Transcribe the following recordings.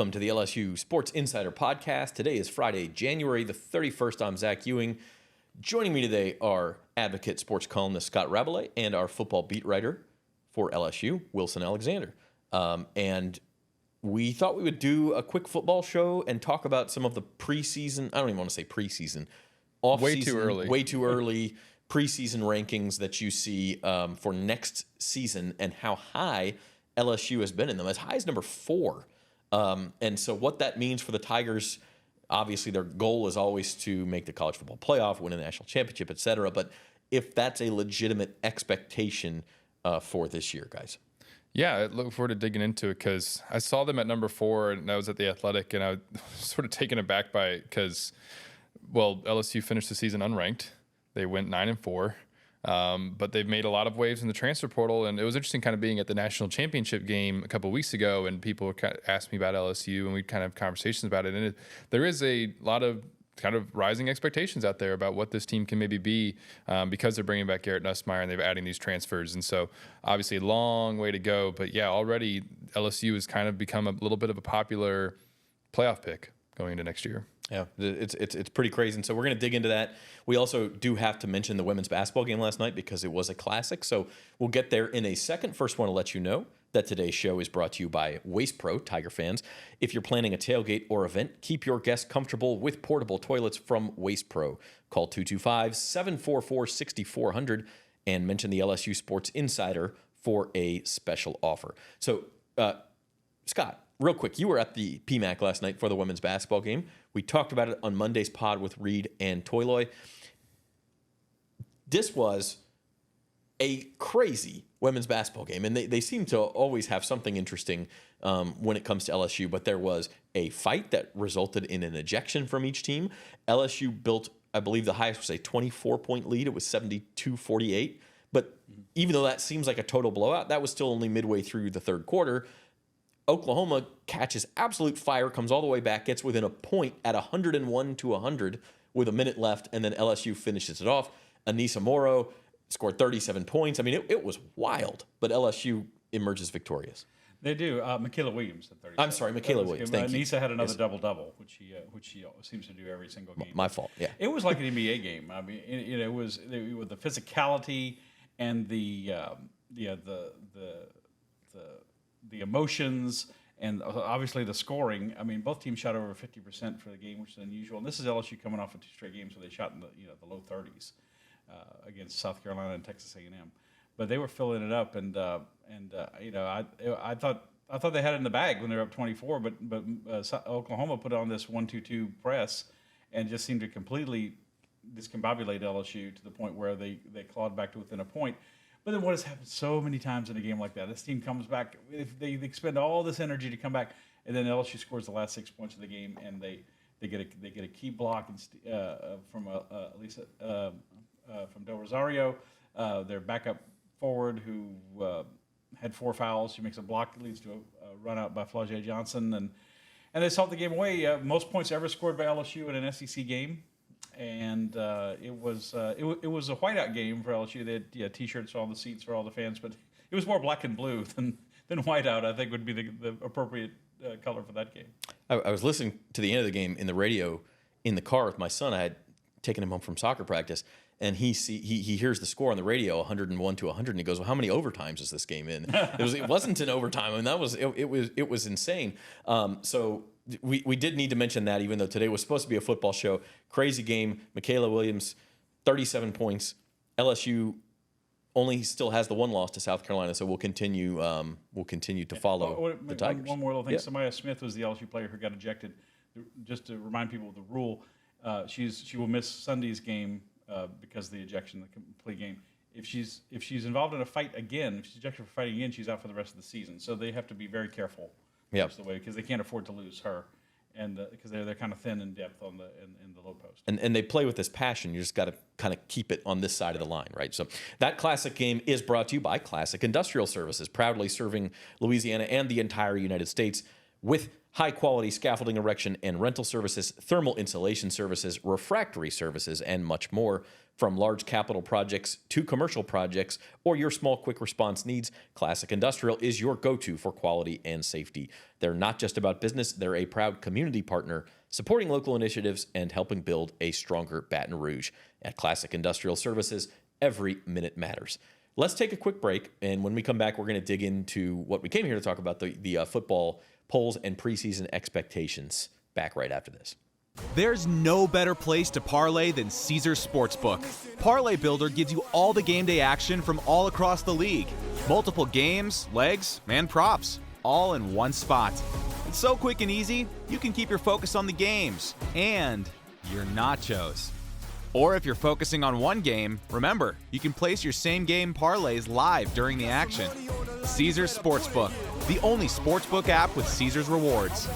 Welcome to the LSU Sports Insider podcast. Today is Friday, January the 31st. I'm Zach Ewing. Joining me today are advocate sports columnist Scott Rabalais and our football beat writer for LSU, Wilson Alexander. And we thought we would do a quick football show and talk about some of the preseason, I don't even want to say preseason, off-season, way too early preseason rankings that you see for next season and how high LSU has been in them, as high as number 4. And so what that means for the Tigers, obviously their goal is always to make the college football playoff, win a national championship, et cetera. But if that's a legitimate expectation for this year, guys. Yeah, I look forward to digging into it because I saw them at number 4 and I was at the Athletic and I was sort of taken aback by it because, well, LSU finished the season unranked. They went 9-4. But they've made a lot of waves in the transfer portal, and it was interesting kind of being at the national championship game a couple of weeks ago, and people asked me about LSU, and we kind of have conversations about it. And there is a lot of kind of rising expectations out there about what this team can maybe be because they're bringing back Garrett Nussmeier and they're adding these transfers. And so obviously a long way to go, but yeah, already LSU has kind of become a little bit of a popular playoff pick going into next year. Yeah, it's pretty crazy. And so we're going to dig into that. We also do have to mention the women's basketball game last night because it was a classic. So we'll get there in a second. First, want to let you know that today's show is brought to you by Waste Pro, Tiger fans. If you're planning a tailgate or event, keep your guests comfortable with portable toilets from Waste Pro. Call 225-744-6400 and mention the LSU Sports Insider for a special offer. So, Scott, real quick, you were at the PMAC last night for the women's basketball game. We talked about it on Monday's pod with Reed and Toyloy. This was a crazy women's basketball game, and they seem to always have something interesting when it comes to LSU, but there was a fight that resulted in an ejection from each team. LSU built, I believe the highest was a 24-point lead. It was 72-48, but even though that seems like a total blowout, that was still only midway through the third quarter. Oklahoma catches absolute fire, comes all the way back, gets within a point at 101-100 with a minute left, and then LSU finishes it off. Anissa Morrow scored 37 points. I mean, it was wild, but LSU emerges victorious. They do. Michaela Williams at 37. I'm sorry, Michaela Williams. Thank you. Anissa had another double-double, which she seems to do every single game. My fault. Yeah. It was like an NBA game. I mean, it was with the physicality and the emotions and obviously the scoring. I mean, both teams shot over 50% for the game, which is unusual. And this is LSU coming off of 2 straight games where they shot in the low 30s against South Carolina and Texas A&M. But they were filling it up, and I thought they had it in the bag when they were up 24. But Oklahoma put on this 1-2-2 press and just seemed to completely discombobulate LSU to the point where they clawed back to within a point. But then what has happened so many times in a game like that? This team comes back, they expend all this energy to come back, and then LSU scores the last 6 points of the game, and they get a key block from Lisa from Del Rosario, their backup forward who had 4 fouls. She makes a block that leads to a run out by Flau'jae Johnson, and they salt the game away. Most points ever scored by LSU in an SEC game. And it was a whiteout game for LSU. They had T-shirts on the seats for all the fans, but it was more black and blue than whiteout. I think would be the appropriate color for that game. I was listening to the end of the game in the radio in the car with my son. I had taken him home from soccer practice, and he hears the score on the radio, 101-100, and he goes, "Well, how many overtimes is this game in?" It wasn't an overtime. I mean, it was insane. So. We did need to mention that, even though today was supposed to be a football show. Crazy game. Michaela Williams, 37 points. LSU only still has the 1 loss to South Carolina, so we'll continue to follow the Tigers. One more little thing. Yeah. Samaya Smith was the LSU player who got ejected. Just to remind people of the rule, she will miss Sunday's game because of the ejection, the complete game. If she's involved in a fight again, if she's ejected for fighting again, she's out for the rest of the season. So they have to be very careful. Yeah, because they can't afford to lose her, and because they're kind of thin in depth in the low post. And they play with this passion. You just got to kind of keep it on this side of the line, right? So that classic game is brought to you by Classic Industrial Services, proudly serving Louisiana and the entire United States with high-quality scaffolding erection and rental services, thermal insulation services, refractory services, and much more. From large capital projects to commercial projects or your small quick response needs, Classic Industrial is your go-to for quality and safety. They're not just about business, they're a proud community partner, supporting local initiatives and helping build a stronger Baton Rouge. At Classic Industrial Services, every minute matters. Let's take a quick break, and when we come back, we're going to dig into what we came here to talk about, the football polls and preseason expectations. Back right after this. There's no better place to parlay than Caesars Sportsbook. Parlay Builder gives you all the game day action from all across the league. Multiple games, legs, and props, all in one spot. It's so quick and easy, you can keep your focus on the games and your nachos. Or if you're focusing on one game, remember, you can place your same game parlays live during the action. Caesars Sportsbook, the only sportsbook app with Caesars rewards.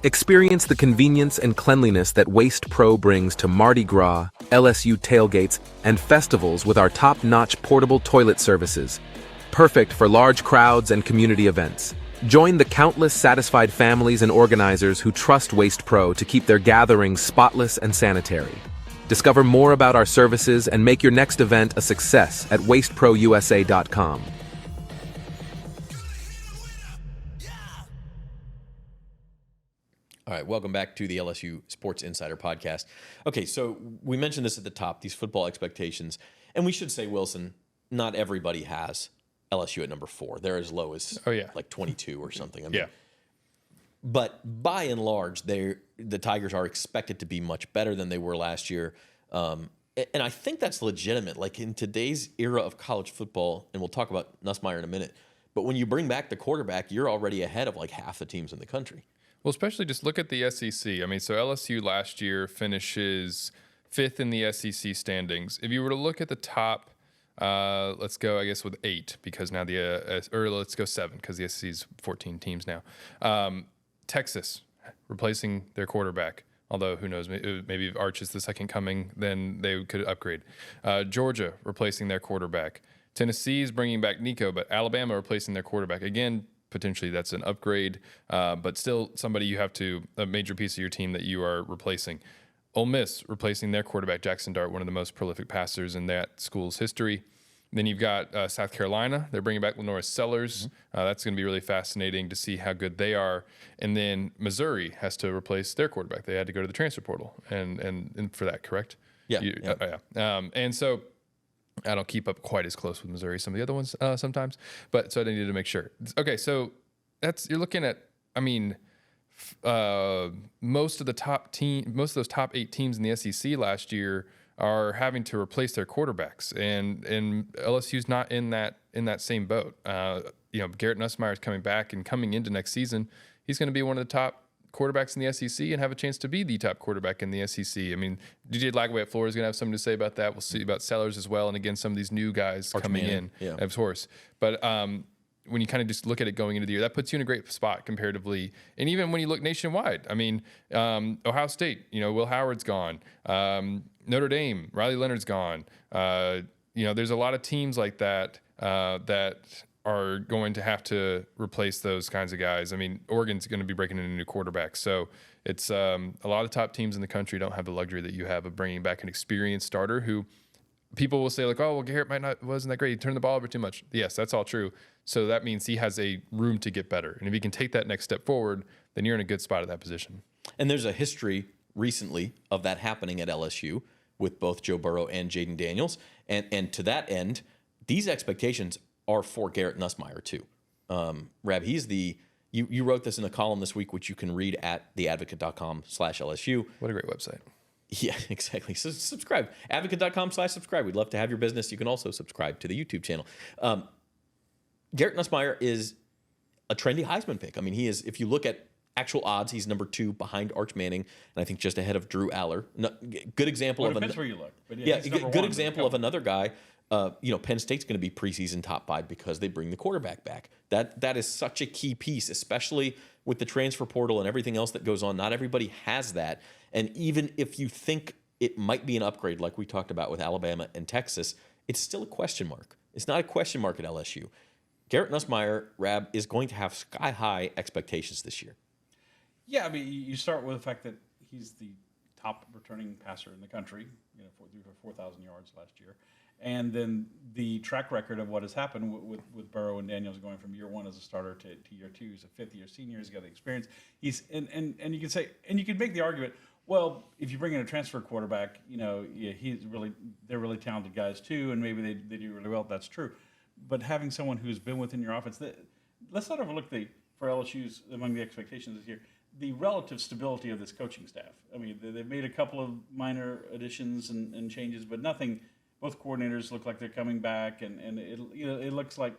Experience the convenience and cleanliness that Waste Pro brings to Mardi Gras, LSU tailgates, and festivals with our top-notch portable toilet services. Perfect for large crowds and community events. Join the countless satisfied families and organizers who trust Waste Pro to keep their gatherings spotless and sanitary. Discover more about our services and make your next event a success at wasteprousa.com. All right, welcome back to the LSU Sports Insider podcast. Okay, so we mentioned this at the top, these football expectations. And we should say, Wilson, not everybody has LSU at number 4. They're as low as like 22 or something. I mean, but by and large, the Tigers are expected to be much better than they were last year. And I think that's legitimate. Like in today's era of college football, and we'll talk about Nussmeier in a minute, but when you bring back the quarterback, you're already ahead of like half the teams in the country. Well, especially just look at the SEC. I mean, so LSU last year finishes 5th in the SEC standings. If you were to look at the top, let's go, I guess, with 8 because now or let's go 7 because the SEC's 14 teams now. Texas replacing their quarterback. Although, who knows, maybe if Arch is the second coming, then they could upgrade. Georgia replacing their quarterback. Tennessee's bringing back Nico, but Alabama replacing their quarterback. Again, potentially that's an upgrade, but still somebody a major piece of your team that you are replacing. Ole Miss replacing their quarterback, Jackson Dart, one of the most prolific passers in that school's history. Then you've got South Carolina. They're bringing back Lenora Sellers. That's going to be really fascinating to see how good they are. And then Missouri has to replace their quarterback. They had to go to the transfer portal and for that, correct? Yeah. And so I don't keep up quite as close with Missouri as some of the other ones sometimes, but so I needed to make sure. Okay, so you're looking at, I mean, most of those top 8 teams in the SEC last year are having to replace their quarterbacks, and LSU's not in that same boat. Garrett Nussmeier is coming back, and coming into next season, he's going to be one of the top quarterbacks in the SEC and have a chance to be the top quarterback in the SEC. I mean, DJ Lagway at Florida is going to have something to say about that. We'll see about Sellers as well, and again, some of these new guys coming in, of course. But when you kind of just look at it going into the year, that puts you in a great spot comparatively. And even when you look nationwide, I mean, Ohio State, Will Howard's gone. Notre Dame, Riley Leonard's gone. There's a lot of teams like that that are going to have to replace those kinds of guys. I mean, Oregon's going to be breaking in a new quarterback. So it's a lot of top teams in the country don't have the luxury that you have of bringing back an experienced starter who people will say like, oh, well, Garrett wasn't that great. He turned the ball over too much. Yes, that's all true. So that means he has a room to get better. And if he can take that next step forward, then you're in a good spot at that position. And there's a history recently of that happening at LSU with both Joe Burrow and Jaden Daniels. And to that end, these expectations are for Garrett Nussmeier too. Rab, he's you wrote this in a column this week, which you can read at theadvocate.com/LSU. What a great website. Yeah, exactly. So subscribe. Advocate.com/subscribe. We'd love to have your business. You can also subscribe to the YouTube channel. Garrett Nussmeier is a trendy Heisman pick. I mean, he is, if you look at actual odds, he's number 2 behind Arch Manning, and I think just ahead of Drew Aller. Good example of depends where you look. But good example of another guy. Penn State's going to be preseason top 5 because they bring the quarterback back. That is such a key piece, especially with the transfer portal and everything else that goes on. Not everybody has that. And even if you think it might be an upgrade, like we talked about with Alabama and Texas, it's still a question mark. It's not a question mark at LSU. Garrett Nussmeier, Rab, is going to have sky-high expectations this year. Yeah, I mean, you start with the fact that he's the top returning passer in the country, threw for 4,000 yards last year. And then the track record of what has happened with Burrow and Daniels going from year one as a starter to year two. He's a fifth-year senior. He's got the experience. And you can say, and you can make the argument, well, if you bring in a transfer quarterback, they're really talented guys too, and maybe they do really well. That's true. But having someone who's been within your offense, let's not overlook for LSU's among the expectations this year, the relative stability of this coaching staff. I mean, they've made a couple of minor additions and changes, but nothing. Both coordinators look like they're coming back, and it looks like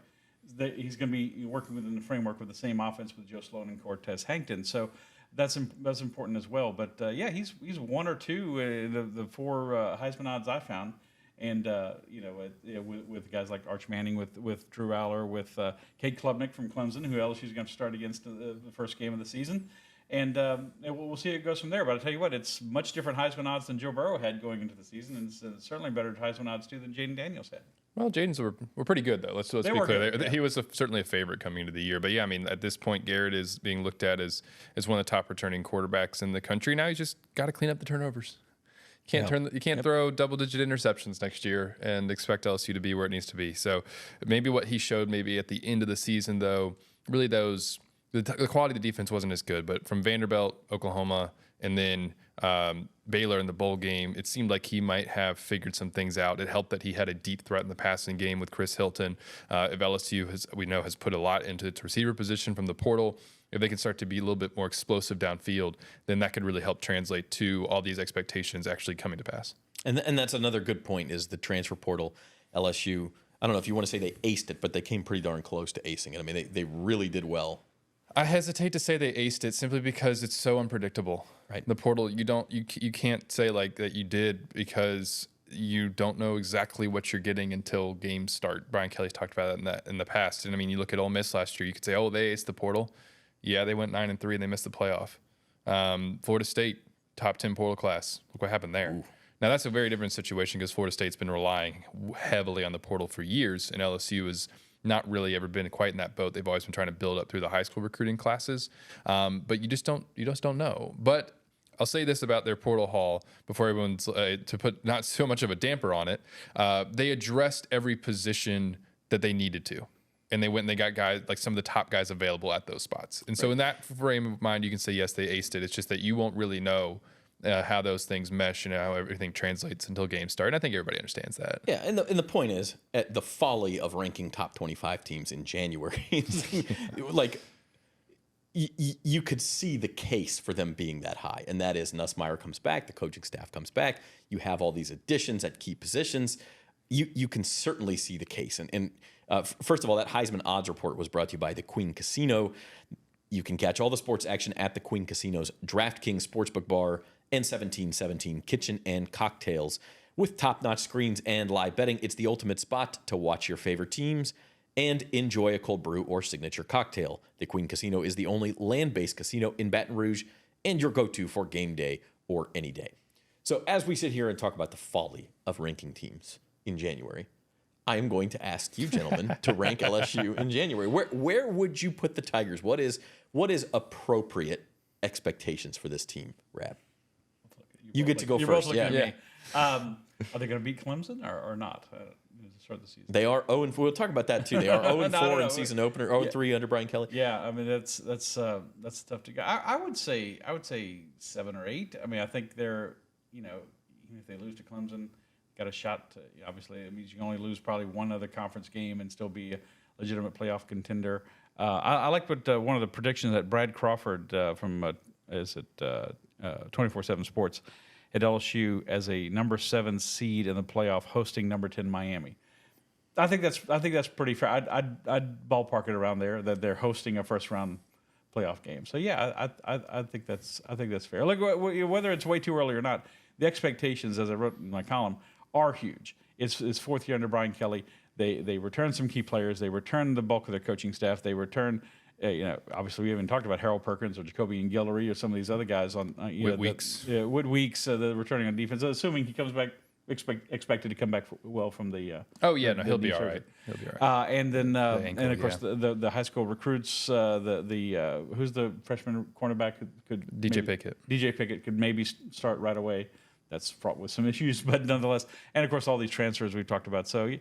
he's going to be working within the framework with the same offense with Joe Sloan and Cortez Hankton. So that's important as well. But he's one or two the four Heisman odds I found, and with guys like Arch Manning, with Drew Aller, with Cade Klubnik from Clemson, who LSU is going to start against the first game of the season. And we'll see how it goes from there. But I'll tell you what, it's much different Heisman odds than Joe Burrow had going into the season, and it's certainly better Heisman odds too than Jaden Daniels had. Well, Jaden's were pretty good though. Let's be clear. Good, yeah. He was certainly a favorite coming into the year. But yeah, I mean, at this point, Garrett is being looked at as one of the top returning quarterbacks in the country. Now he's just got to clean up the turnovers. You can't throw double-digit interceptions next year and expect LSU to be where it needs to be. So maybe what he showed maybe at the end of the season, though, really the quality of the defense wasn't as good, but from Vanderbilt, Oklahoma, and then Baylor in the bowl game, it seemed like he might have figured some things out. It helped that he had a deep threat in the passing game with Chris Hilton. If LSU has put a lot into its receiver position from the portal, if they can start to be a little bit more explosive downfield, then that could really help translate to all these expectations actually coming to pass. And that's another good point is the transfer portal. LSU, I don't know if you want to say they aced it, but they came pretty darn close to acing it. I mean, they really did well. I hesitate to say they aced it simply because it's so unpredictable. Right. The portal, you can't say like that you did because you don't know exactly what you're getting until games start. Brian Kelly's talked about that in the past. And I mean, you look at Ole Miss last year, you could say, oh, they aced the portal. Yeah, they went 9-3 and they missed the playoff. Florida State, top 10 portal class. Look what happened there. Ooh. Now that's a very different situation because Florida State's been relying heavily on the portal for years, and LSU has not really ever been quite in that boat. They've always been trying to build up through the high school recruiting classes, but you just don't know. But I'll say this about their portal haul before everyone's to put not so much of a damper on it. They addressed every position that they needed to, and they went and they got guys like some of the top guys available at those spots. And so in that frame of mind, you can say yes, they aced it. It's just that you won't really know how those things mesh and how everything translates until games start. And I think everybody understands that. Yeah, and the point is, at the folly of ranking top 25 teams in January, like you could see the case for them being that high, and that is Nussmeier comes back, the coaching staff comes back, you have all these additions at key positions. You can certainly see the case. And first of all, that Heisman odds report was brought to you by the Queen Casino. You can catch all the sports action at the Queen Casino's DraftKings Sportsbook Bar and 1717 Kitchen and Cocktails. With top-notch screens and live betting, it's the ultimate spot to watch your favorite teams and enjoy a cold brew or signature cocktail. The Queen Casino is the only land-based casino in Baton Rouge and your go-to for game day or any day. So as we sit here and talk about the folly of ranking teams in January, I am going to ask you, gentlemen, to rank LSU in January. Where would you put the Tigers? What is appropriate expectations for this team, Rab? You get to go you're first. Both looking at me. Are they going to beat Clemson or not? To start the season. They are 0-4. We'll talk about that too. They are 0-4 in season opener. 0-3 under Brian Kelly. Yeah, I mean that's tough to go. I would say 7 or 8. I mean, I think they're even if they lose to Clemson, got a shot to, obviously it means you can only lose probably one other conference game and still be a legitimate playoff contender. I like what one of the predictions that Brad Crawford from 24/7 Sports had LSU as a number 7 seed in the playoff, hosting number 10 Miami. I think that's pretty fair. I'd ballpark it around there that they're hosting a first round playoff game. So yeah, I think that's fair. Look, whether it's way too early or not, the expectations, as I wrote in my column, are huge. It's fourth year under Brian Kelly. They return some key players. They return the bulk of their coaching staff. They return, obviously we haven't talked about Harold Perkins or Jacoby and Guillory or some of these other guys on Wood Weeks. Wood Weeks, the returning on defense. Assuming he comes back expected to come back well from the. He'll be all right. He'll be all right. And then ankle, and of course the high school recruits, who's the freshman cornerback who could DJ Pickett. DJ Pickett could maybe start right away. That's fraught with some issues, but nonetheless, and of course all these transfers we've talked about. So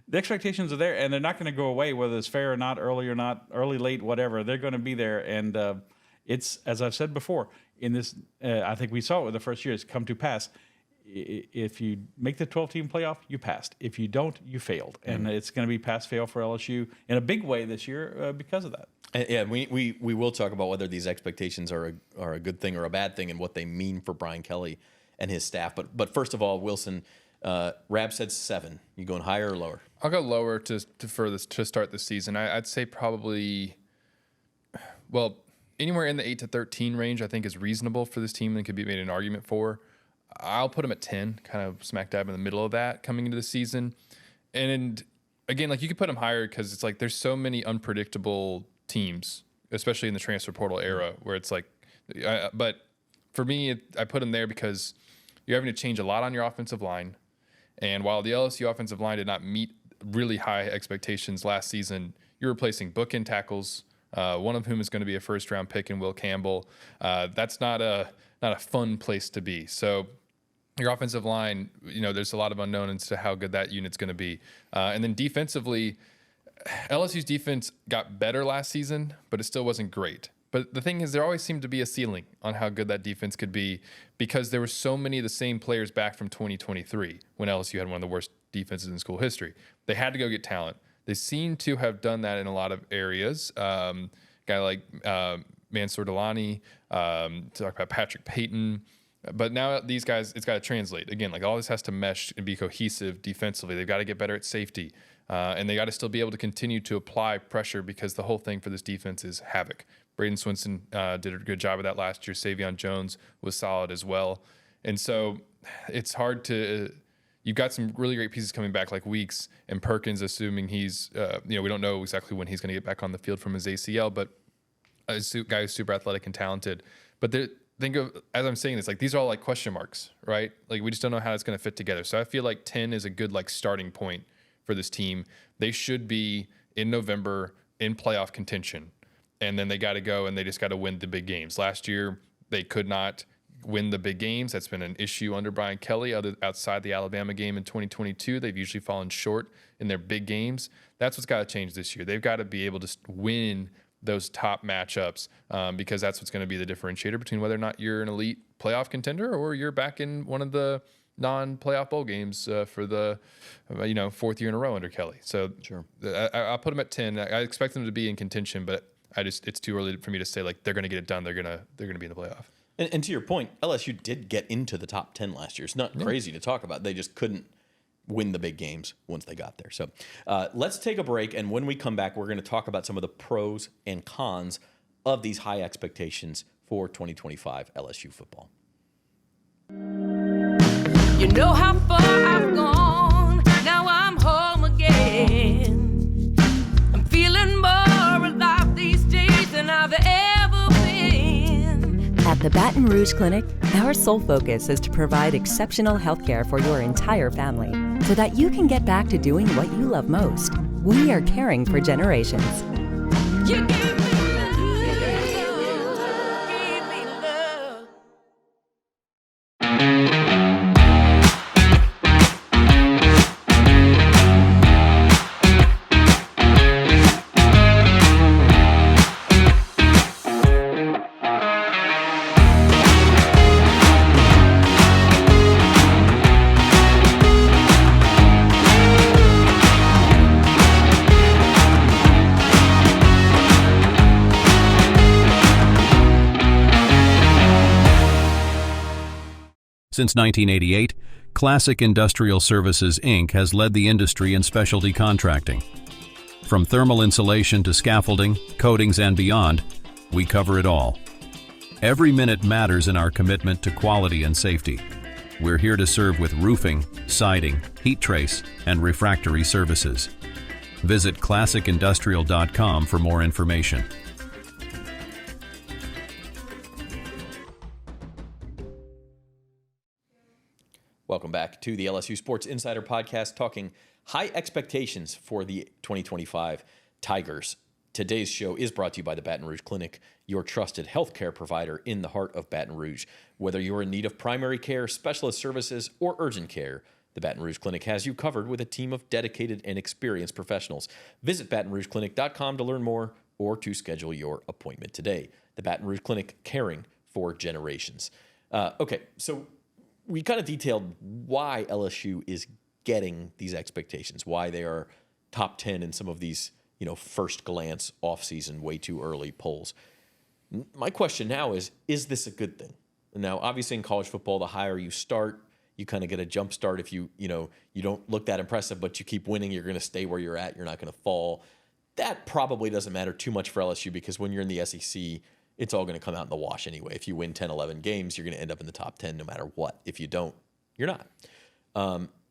the expectations are there, and they're not going to go away, whether it's fair or not, early or not, early, late, whatever. They're going to be there, and it's, as I've said before, in this, I think we saw it with the first year, it's come to pass. If you make the 12-team playoff, you passed. If you don't, you failed, and it's going to be pass-fail for LSU in a big way this year because of that. And we will talk about whether these expectations are a good thing or a bad thing and what they mean for Brian Kelly and his staff. But first of all, Wilson, Rab said 7. You going higher or lower? I'll go lower to start the season. I'd say probably, anywhere in the 8 to 13 range I think is reasonable for this team and could be made an argument for. I'll put them at 10, kind of smack dab in the middle of that coming into the season. And again, like you could put them higher because it's like there's so many unpredictable teams, especially in the transfer portal era, where it's like, but for me, I put them there because you're having to change a lot on your offensive line. And while the LSU offensive line did not meet really high expectations last season, you're replacing bookend tackles, one of whom is going to be a first-round pick in Will Campbell. That's not a fun place to be. So your offensive line, there's a lot of unknown as to how good that unit's going to be. And then defensively, LSU's defense got better last season, but it still wasn't great. But the thing is, there always seemed to be a ceiling on how good that defense could be because there were so many of the same players back from 2023 when LSU had one of the worst defenses in school history. They had to go get talent. They seem to have done that in a lot of areas. Guy like Mansour Delani, talk about Patrick Payton. But now these guys, it's got to translate. Again, like all this has to mesh and be cohesive defensively. They've got to get better at safety. And they got to still be able to continue to apply pressure because the whole thing for this defense is havoc. Braden Swinson did a good job of that last year. Savion Jones was solid as well. And so it's hard to you've got some really great pieces coming back like Weeks and Perkins, assuming he's, we don't know exactly when he's going to get back on the field from his ACL, but a guy who's super athletic and talented. But think of, as I'm saying this, like these are all like question marks, right? Like we just don't know how it's going to fit together. So I feel like 10 is a good like starting point for this team. They should be in November in playoff contention. And then they got to go and they just got to win the big games. Last year, they could not win the big games. That's been an issue under Brian Kelly. Outside the Alabama game in 2022, they've usually fallen short in their big games. That's what's got to change this year. They've got to be able to win those top matchups because that's what's going to be the differentiator between whether or not you're an elite playoff contender or you're back in one of the non-playoff bowl games for the fourth year in a row under Kelly. So sure. I'll put them at 10. I expect them to be in contention, but it's too early for me to say like they're going to get it done. They're going to be in the playoff. And to your point, LSU did get into the top 10 last year. It's not crazy to talk about. They just couldn't win the big games once they got there. So let's take a break, and when we come back, we're going to talk about some of the pros and cons of these high expectations for 2025 LSU football. You know how far I've gone, now I'm home again. I'm feeling more alive these days than I've ever been. At the Baton Rouge Clinic, our sole focus is to provide exceptional health care for your entire family so that you can get back to doing what you love most. We are caring for generations. You give me love, give me love. Since 1988, Classic Industrial Services, Inc. has led the industry in specialty contracting. From thermal insulation to scaffolding, coatings, and beyond, we cover it all. Every minute matters in our commitment to quality and safety. We're here to serve with roofing, siding, heat trace, and refractory services. Visit ClassicIndustrial.com for more information. Welcome back to the LSU Sports Insider podcast, talking high expectations for the 2025 Tigers. Today's show is brought to you by the Baton Rouge Clinic, your trusted healthcare provider in the heart of Baton Rouge. Whether you're in need of primary care, specialist services, or urgent care, the Baton Rouge Clinic has you covered with a team of dedicated and experienced professionals. Visit BatonRougeClinic.com to learn more or to schedule your appointment today. The Baton Rouge Clinic, caring for generations. Okay, so we kind of detailed why LSU is getting these expectations, why they are top 10 in some of these, first glance off-season, way too early polls. My question now is this a good thing? Now, obviously in college football, the higher you start, you kind of get a jump start. If you don't look that impressive, but you keep winning, you're going to stay where you're at. You're not going to fall. That probably doesn't matter too much for LSU because when you're in the SEC, it's all going to come out in the wash anyway. If you win 10, 11 games, you're going to end up in the top 10 no matter what. If you don't, you're not.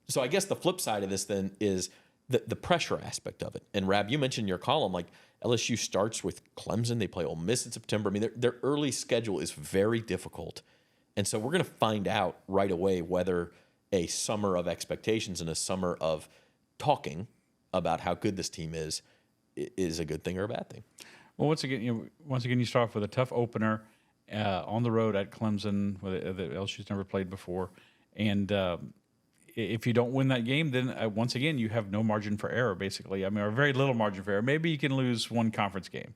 So I guess the flip side of this then is the pressure aspect of it. And Rab, you mentioned in your column, like LSU starts with Clemson. They play Ole Miss in September. I mean, their early schedule is very difficult. And so we're going to find out right away whether a summer of expectations and a summer of talking about how good this team is a good thing or a bad thing. Well, once again, you start off with a tough opener on the road at Clemson, where the LSU's never played before, and if you don't win that game, then once again you have no margin for error, basically. I mean, or very little margin for error. Maybe you can lose one conference game,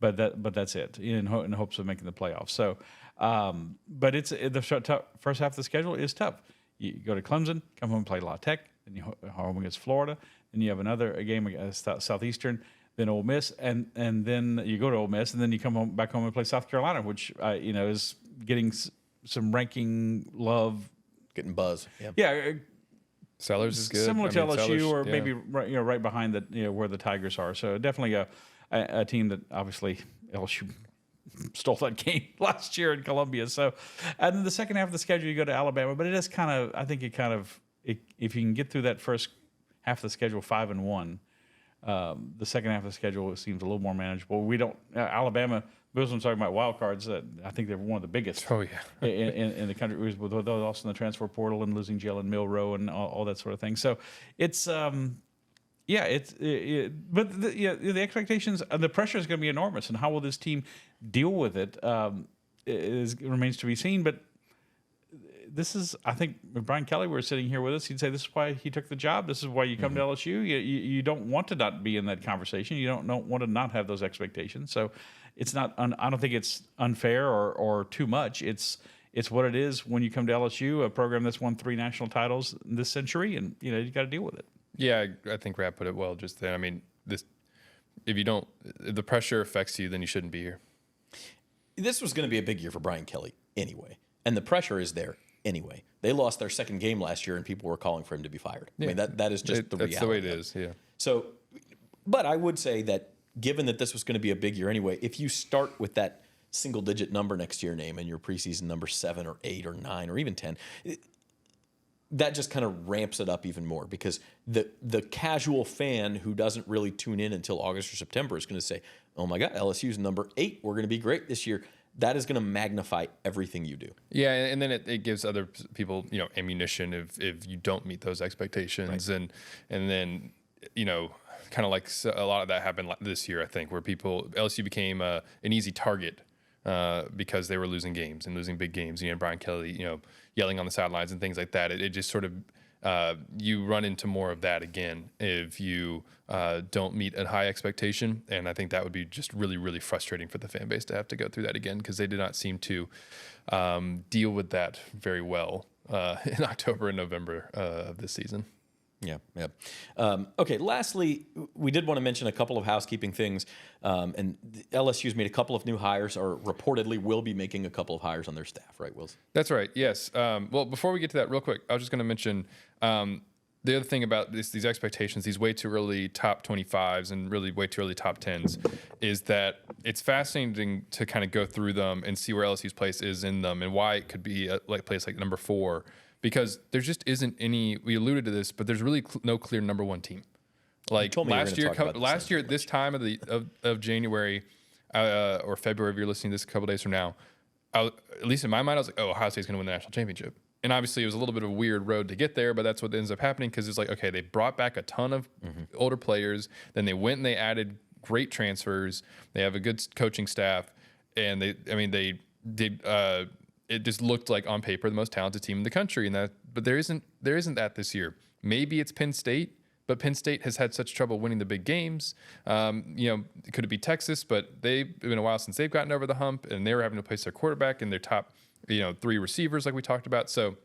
but that's it in hopes of making the playoffs. So, but it's the first half of the schedule is tough. You go to Clemson, come home and play La Tech, then you home against Florida, then you have a game against Southeastern. Then Ole Miss, and then you go to Ole Miss, and then you come back home and play South Carolina, which is getting some ranking love, getting buzz. Yeah, Sellers is good, similar to LSU, Sellers, or maybe right behind where the Tigers are. So definitely a team that obviously LSU stole that game last year in Columbia. So, and then the second half of the schedule, you go to Alabama, but it is if you can get through that first half of the schedule 5-1. The second half of the schedule seems a little more manageable. We don't Alabama. Because I'm talking about wild cards. I think they're one of the biggest. Oh yeah, in the country, with also in the transfer portal and losing Jalen Milroe and all that sort of thing. So it's but the expectations, the pressure is going to be enormous, and how will this team deal with it remains to be seen. But this is, I think, if Brian Kelly were sitting here with us, he'd say this is why he took the job. This is why you come to LSU. You don't want to not be in that conversation. You don't want to not have those expectations. So it's not. I don't think it's unfair or too much. It's what it is when you come to LSU, a program that's won 3 national titles this century, and you got to deal with it. Yeah, I think Rap put it well just then. I mean, if the pressure affects you, then you shouldn't be here. This was going to be a big year for Brian Kelly anyway, and the pressure is there. Anyway, they lost their second game last year, and people were calling for him to be fired. Yeah. I mean, that is just the reality. That's the way it is, yeah. So, but I would say that given that this was going to be a big year anyway, if you start with that single-digit number next to your name and your preseason number 7 or 8 or 9 or even 10, that just kind of ramps it up even more because the casual fan who doesn't really tune in until August or September is going to say, oh my God, LSU's number 8. We're going to be great this year. That is going to magnify everything you do. Yeah, and then it gives other people, ammunition if you don't meet those expectations. Right. And then, kind of like a lot of that happened this year, I think, where LSU became an easy target because they were losing games and losing big games. Brian Kelly, yelling on the sidelines and things like that. It just sort of, you run into more of that again if you don't meet a high expectation. And I think that would be just really, really frustrating for the fan base to have to go through that again because they did not seem to deal with that very well in October and November of this season. Yeah. Okay, lastly, we did want to mention a couple of housekeeping things. And LSU's made a couple of new hires, or reportedly will be making a couple of hires on their staff, right, Wills? That's right, yes. Well, before we get to that, real quick, I was just going to mention the other thing about these expectations, these way too early top 25s and really way too early top 10s, is that it's fascinating to kind of go through them and see where LSU's place is in them and why it could be a place like number 4. Because there just isn't any. We alluded to this, but there's really no clear number 1 team. Like last year at this time of January or February, if you're listening to this a couple days from now, at least in my mind, I was like, oh, Ohio State's going to win the national championship. And obviously, it was a little bit of a weird road to get there, but that's what ends up happening because it's like, okay, they brought back a ton of older players. Then they went and they added great transfers. They have a good coaching staff. And they did. It just looked like on paper the most talented team in the country. But there isn't that this year. Maybe it's Penn State, but Penn State has had such trouble winning the big games. Could it be Texas? But they've been a while since they've gotten over the hump, and they were having to place their quarterback and their top 3 receivers like we talked about. So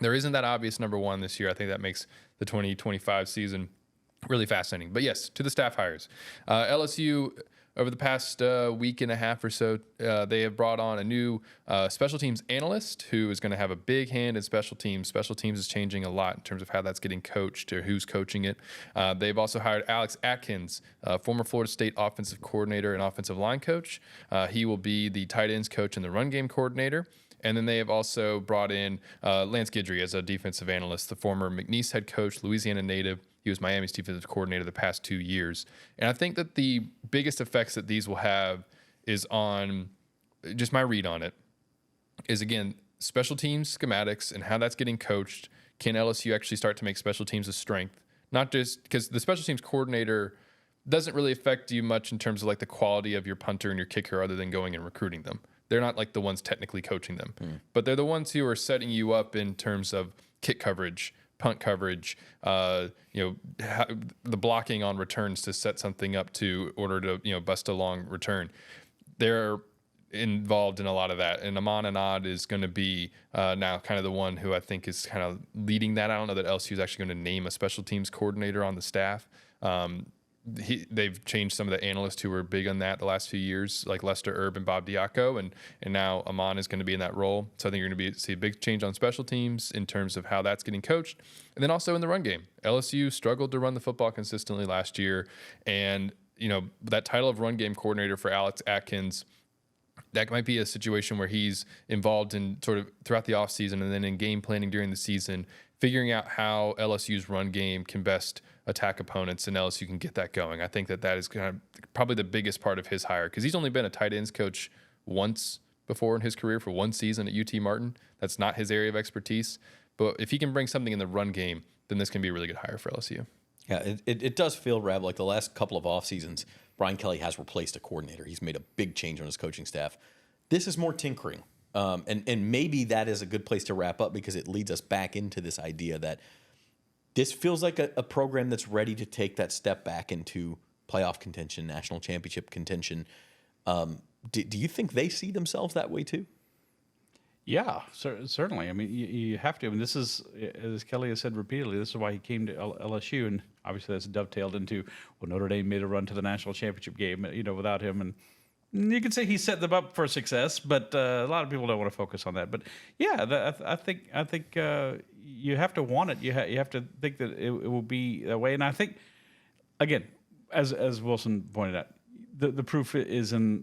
there isn't that obvious number one this year. I think that makes the 2025 season really fascinating. But yes, to the staff hires. LSU, over the past week and a half or so, they have brought on a new special teams analyst who is going to have a big hand in special teams. Special teams is changing a lot in terms of how that's getting coached or who's coaching it. They've also hired Alex Atkins, former Florida State offensive coordinator and offensive line coach. He will be the tight ends coach and the run game coordinator. And then they have also brought in Lance Guidry as a defensive analyst, the former McNeese head coach, Louisiana native. He was Miami's defensive coordinator the past 2 years. And I think that the biggest effects that these will have is on, just my read on it, is again, special teams schematics and how that's getting coached. Can LSU actually start to make special teams a strength? Not just because the special teams coordinator doesn't really affect you much in terms of like the quality of your punter and your kicker other than going and recruiting them. They're not like the ones technically coaching them, but they're the ones who are setting you up in terms of kick coverage, punt coverage, the blocking on returns to set something up to order to, bust a long return. They're involved in a lot of that. And Aman Anad is going to be now kind of the one who I think is kind of leading that. I don't know that LSU is actually going to name a special teams coordinator on the staff. They've changed some of the analysts who were big on that the last few years, like Lester Erb and Bob Diaco, and now Aman is going to be in that role. So I think you're going to see a big change on special teams in terms of how that's getting coached. And then also in the run game. LSU struggled to run the football consistently last year. And, that title of run game coordinator for Alex Atkins, that might be a situation where he's involved in sort of throughout the offseason and then in game planning during the season, figuring out how LSU's run game can best attack opponents and LSU can get that going. I think that is kind of probably the biggest part of his hire because he's only been a tight ends coach once before in his career for one season at UT Martin. That's not his area of expertise. But if he can bring something in the run game, then this can be a really good hire for LSU. Yeah, it does feel, Rab, like the last couple of off seasons, Brian Kelly has replaced a coordinator. He's made a big change on his coaching staff. This is more tinkering. And maybe that is a good place to wrap up because it leads us back into this idea that this feels like a program that's ready to take that step back into playoff contention, national championship contention. Do you think they see themselves that way too? Yeah, certainly. I mean, you have to. I mean, this is, as Kelly has said repeatedly, this is why he came to LSU, and obviously that's dovetailed into, Notre Dame made a run to the national championship game, without him, and you could say he set them up for success, but a lot of people don't want to focus on that. But yeah, I think you have to want it. You have to think that it will be that way. And I think, again, as Wilson pointed out, the proof is in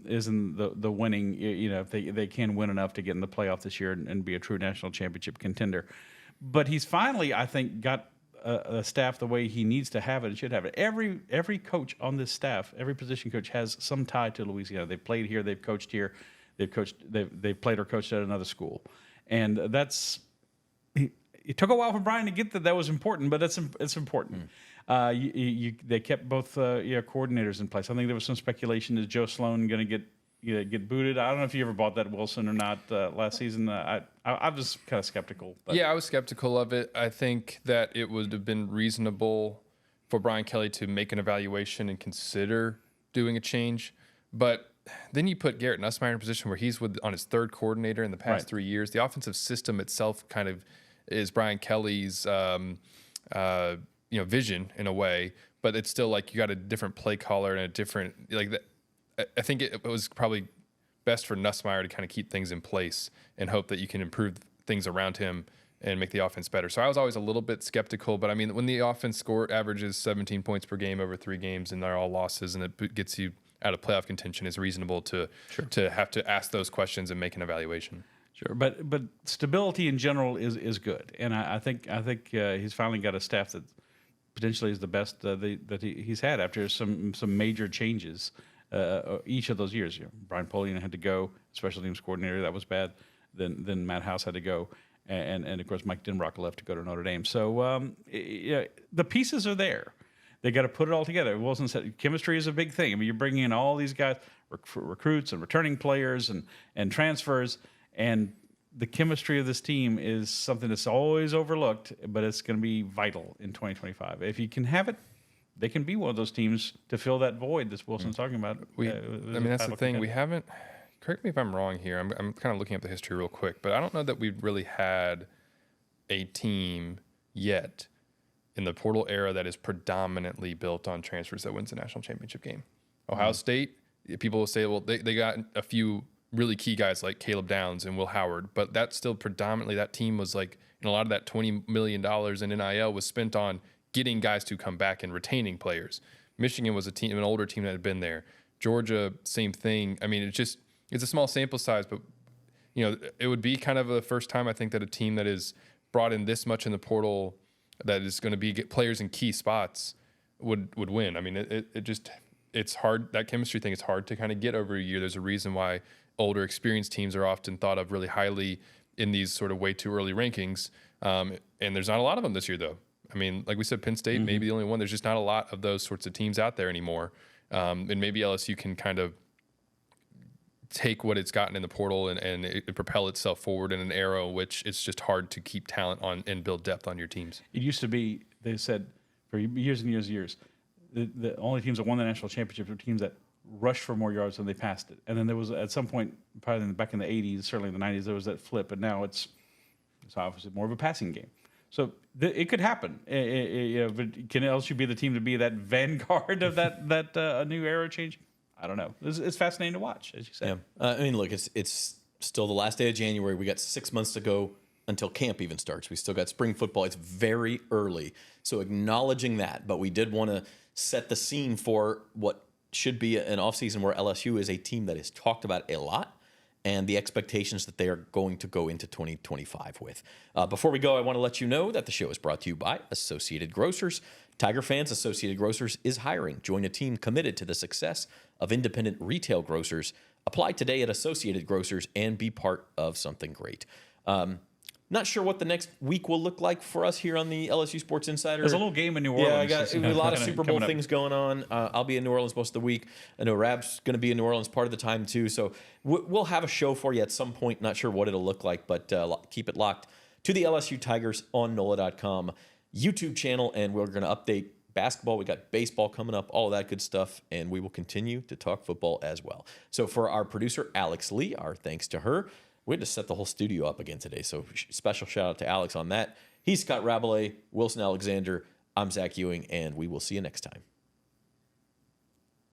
the winning. If they can win enough to get in the playoff this year and be a true national championship contender. But he's finally, I think, got a staff the way he needs to have it and should have it. Every coach on this staff, every position coach has some tie to Louisiana. They've played here, they've coached here, they've played or coached at another school, and that's. It took a while for Brian to get that was important, but it's important. They kept both coordinators in place. I think there was some speculation: is Joe Sloan going to get booted? I don't know if you ever bought that, Wilson, or not last season. I was kind of skeptical. But. Yeah, I was skeptical of it. I think that it would have been reasonable for Brian Kelly to make an evaluation and consider doing a change. But then you put Garrett Nussmeier in a position where he's on his third coordinator in the past 3 years. The offensive system itself kind of is Brian Kelly's vision in a way, but it's still like you got a different play caller and a different I think it was probably best for Nussmeier to kind of keep things in place and hope that you can improve things around him and make the offense better. So I was always a little bit skeptical, but I mean, when the offense averages 17 points per game over 3 games and they're all losses and it gets you out of playoff contention, is reasonable to have to ask those questions and make an evaluation. Sure, but stability in general is good, and I think he's finally got a staff that potentially is the best that he's had after some major changes each of those years. Brian Polian had to go, special teams coordinator, that was bad. Then Matt House had to go, and of course Mike Denbrock left to go to Notre Dame. So the pieces are there. They got to put it all together. Wilson said chemistry is a big thing. I mean, you're bringing in all these guys, recruits and returning players and transfers, and the chemistry of this team is something that's always overlooked, but it's going to be vital in 2025. If you can have it, they can be one of those teams to fill that void that Wilson's talking about. That's the thing. We haven't. Correct me if I'm wrong here. I'm kind of looking up the history real quick, but I don't know that we've really had a team yet in the portal era that is predominantly built on transfers that wins the national championship game. Ohio State, people will say, well, they got a few really key guys like Caleb Downs and Will Howard, but that's still predominantly, that team was like, and a lot of that $20 million in NIL was spent on getting guys to come back and retaining players. Michigan was an older team that had been there. Georgia, same thing. I mean, it's a small sample size, but it would be kind of the first time I think that a team that is brought in this much in the portal that is going to get players in key spots would win. I mean, it's hard. That chemistry thing is hard to kind of get over a year. There's a reason why older experienced teams are often thought of really highly in these sort of way too early rankings. And there's not a lot of them this year, though. I mean, like we said, Penn State, maybe the only one. There's just not a lot of those sorts of teams out there anymore. And maybe LSU can kind of take what it's gotten in the portal and it propel itself forward in an era in which it's just hard to keep talent on and build depth on your teams. It used to be, they said, for years and years, the only teams that won the national championship were teams that rushed for more yards than they passed it. And then there was, at some point, probably back in the 80s, certainly in the 90s, there was that flip. And now it's obviously more of a passing game. So it could happen. But can LSU be the team to be that vanguard of that new era change? I don't know. It's fascinating to watch, as you said. Yeah. I mean, look, it's still the last day of January. We got 6 months to go until camp even starts. We still got spring football. It's very early. So acknowledging that, but we did want to set the scene for what should be an offseason where LSU is a team that is talked about a lot and the expectations that they are going to go into 2025 with. Before we go, I want to let you know that the show is brought to you by Associated Grocers. Tiger fans, Associated Grocers is hiring. Join a team committed to the success of independent retail grocers. Apply today at Associated Grocers and be part of something great. Not sure what the next week will look like for us here on the LSU Sports Insider. There's a little game in New Orleans. Yeah, I got a lot of Super Bowl things going on. I'll be in New Orleans most of the week. I know Rab's going to be in New Orleans part of the time too. So we'll have a show for you at some point. Not sure what it'll look like, but keep it locked to the LSU Tigers on NOLA.com YouTube channel, and we're going to update basketball. We got baseball coming up, all of that good stuff, and we will continue to talk football as well. So for our producer, Alex Lee, our thanks to her. We had to set the whole studio up again today, so special shout out to Alex on that. He's Scott Rabalais, Wilson Alexander. I'm Zach Ewing, and we will see you next time.